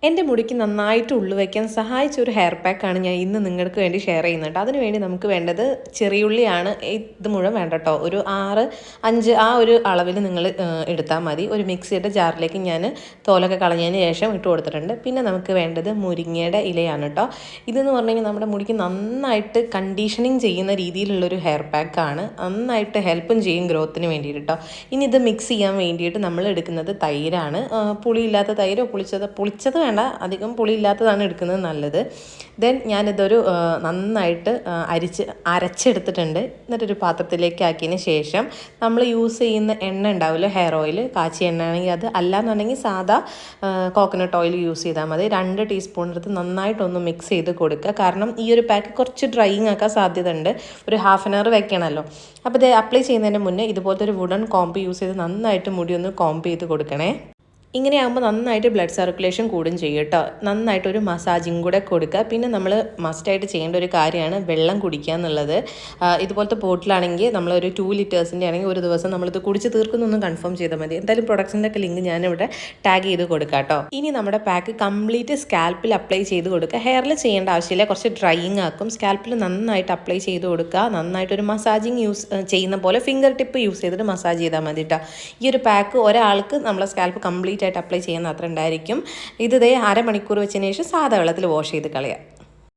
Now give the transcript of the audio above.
എൻ്റെ മുടിക്ക് നന്നായിട്ട് ഉള്ളു വയ്ക്കാൻ സഹായിച്ച ഒരു ഹെയർ പാക്കാണ് ഞാൻ ഇന്ന് നിങ്ങൾക്ക് വേണ്ടി ഷെയർ ചെയ്യുന്നുണ്ട്. അതിനുവേണ്ടി നമുക്ക് വേണ്ടത് ചെറിയുള്ളിയാണ്. ഇത് മുഴുവൻ വേണ്ട കേട്ടോ, ഒരു 5 ആ ഒരു അളവിൽ നിങ്ങൾ എടുത്താൽ മതി. ഒരു മിക്സിയുടെ ജാറിലേക്ക് ഞാൻ തോലൊക്കെ കളഞ്ഞതിന് ശേഷം ഇട്ട് കൊടുത്തിട്ടുണ്ട്. പിന്നെ നമുക്ക് വേണ്ടത് മുരിങ്ങയുടെ ഇലയാണ് കേട്ടോ. ഇതെന്ന് പറഞ്ഞു കഴിഞ്ഞാൽ നമ്മുടെ മുടിക്ക് നന്നായിട്ട് കണ്ടീഷനിങ് ചെയ്യുന്ന രീതിയിലുള്ളൊരു ഹെയർ പാക്കാണ്. നന്നായിട്ട് ഹെൽപ്പും ചെയ്യും ഗ്രോത്തിന് വേണ്ടിയിട്ട് കേട്ടോ. ഇനി ഇത് മിക്സ് ചെയ്യാൻ വേണ്ടിയിട്ട് നമ്മൾ എടുക്കുന്നത് തൈരാണ്. പുളിയില്ലാത്ത തൈരോ പുളിച്ചത് വേണ്ട, അധികം പുളിയില്ലാത്തതാണ് എടുക്കുന്നത് നല്ലത്. ദെൻ ഞാനിതൊരു നന്നായിട്ട് അരച്ചെടുത്തിട്ടുണ്ട്. എന്നിട്ടൊരു പാത്രത്തിലേക്ക് ആക്കിയതിന് ശേഷം നമ്മൾ യൂസ് ചെയ്യുന്ന എണ്ണ ഉണ്ടാവില്ല, ഹെയർ ഓയിൽ, കാച്ചിയ എണ്ണ ആണെങ്കിൽ അത്, അല്ലാന്നുണ്ടെങ്കിൽ സാധാ കോക്കനട്ട് ഓയിൽ യൂസ് ചെയ്താൽ മതി. 2 ടീസ്പൂൺ എടുത്ത് നന്നായിട്ടൊന്ന് മിക്സ് ചെയ്ത് കൊടുക്കുക. കാരണം ഈ ഒരു പാക്ക് കുറച്ച് ഡ്രൈയിങ് ആക്കാൻ സാധ്യത ഉണ്ട്. ഒരു ഹാഫ് ആൻ അവർ വെക്കണമല്ലോ. അപ്പോൾ ഇത് അപ്ലൈ ചെയ്യുന്നതിന് മുന്നേ ഇതുപോലത്തെ ഒരു വുഡൻ കോംബ് യൂസ് ചെയ്ത് നന്നായിട്ട് മുടി ഒന്ന് കോംബ് ചെയ്ത് കൊടുക്കണേ. ഇങ്ങനെയാകുമ്പോൾ നന്നായിട്ട് ബ്ലഡ് സർക്കുലേഷൻ കൂടും ചെയ്യും കേട്ടോ. നന്നായിട്ടൊരു മസാജിങ് കൂടെ കൊടുക്കുക. പിന്നെ നമ്മൾ മസ്റ്റായിട്ട് ചെയ്യേണ്ട ഒരു കാര്യമാണ് വെള്ളം കുടിക്കുക എന്നുള്ളത്. ഇതുപോലത്തെ ബോട്ടിലാണെങ്കിൽ നമ്മളൊരു 2 ലിറ്റേഴ്സിൻ്റെ ആണെങ്കിൽ ഒരു ദിവസം നമ്മളിത് കുടിച്ച് തീർക്കുന്നൊന്നും കൺഫേം ചെയ്താൽ മതി. എന്തായാലും പ്രൊഡക്ട്സിൻ്റെ ഒക്കെ ലിങ്ക് ഞാനിവിടെ ടാഗ് ചെയ്ത് കൊടുക്കാം കേട്ടോ. ഇനി നമ്മുടെ പാക്ക് കംപ്ലീറ്റ് സ്കാൽപ്പിൽ അപ്ലൈ ചെയ്ത് കൊടുക്കുക. ഹെയറിൽ ചെയ്യേണ്ട ആവശ്യമില്ല, കുറച്ച് ഡ്രൈയിങ് ആക്കും. സ്കാൽപ്പിൽ നന്നായിട്ട് അപ്ലൈ ചെയ്ത് കൊടുക്കുക. നന്നായിട്ടൊരു മസാജിങ് ചെയ്യുന്ന പോലെ ഫിംഗർ ടിപ്പ് യൂസ് ചെയ്തിട്ട് മസാജ് ചെയ്താൽ മതി കേട്ടോ. ഈ ഒരു പാക്ക് ഒരാൾക്ക് നമ്മളെ സ്കാൽപ്പ് കംപ്ലീറ്റ് ആയിട്ട് അപ്ലൈ ചെയ്യുന്ന അത്ര ഉണ്ടായിരിക്കും. ഇത് 1/2 മണിക്കൂർ വെച്ചതിന് ശേഷം സാധാ വെള്ളത്തിൽ വാഷ് ചെയ്ത് കളയാം.